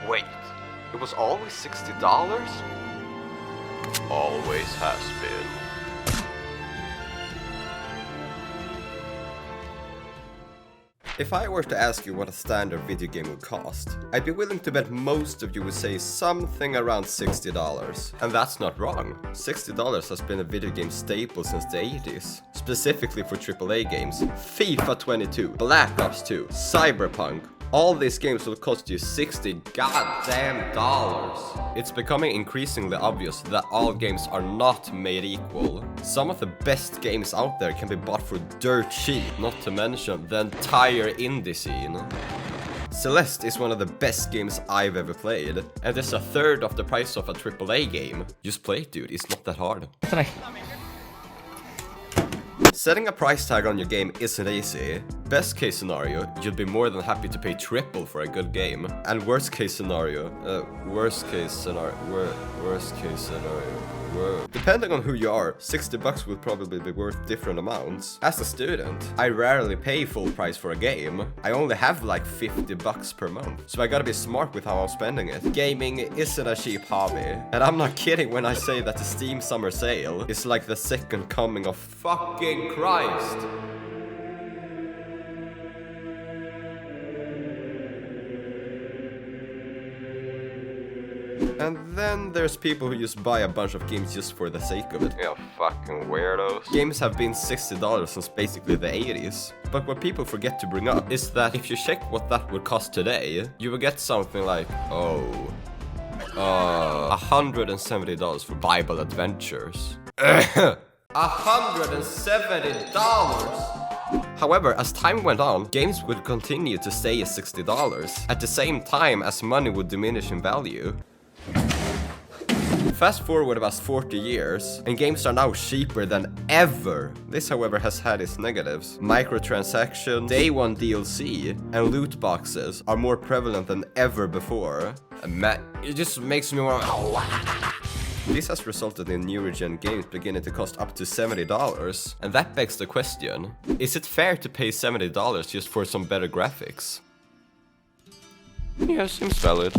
Wait, it was always $60? Always has been. If I were to ask you what a standard video game would cost, I'd be willing to bet most of you would say something around $60. And that's not wrong. $60 has been a video game staple since the 80s, specifically for AAA games. FIFA 22, Black Ops 2, Cyberpunk. All these games will cost you $60 goddamn dollars. It's becoming increasingly obvious that all games are not made equal. Some of the best games out there can be bought for dirt cheap, not to mention the entire indie scene. Celeste is one of the best games I've ever played, and it's a third of the price of a AAA game. Just play it, dude, it's not that hard. Setting a price tag on your game isn't easy. Best case scenario, you'd be more than happy to pay triple for a good game. And worst case scenario, depending on who you are, $60 will probably be worth different amounts. As a student, I rarely pay full price for a game. I only have like $50 per month. So I gotta be smart with how I'm spending it. Gaming isn't a cheap hobby. And I'm not kidding when I say that the Steam Summer Sale is like the second coming of fucking Christ. And then there's people who just buy a bunch of games just for the sake of it. Yeah, fucking weirdos. Games have been $60 since basically the 80s. But what people forget to bring up is that if you check what that would cost today, you will get something like, $170 for Bible Adventures. $170! However, as time went on, games would continue to stay at $60, at the same time as money would diminish in value. Fast forward about 40 years, and games are now cheaper than ever. This, however, has had its negatives. Microtransactions, day one DLC, and loot boxes are more prevalent than ever before. Man, it just makes me want. This has resulted in newer gen games beginning to cost up to $70, and that begs the question, is it fair to pay $70 just for some better graphics? Yeah, seems valid.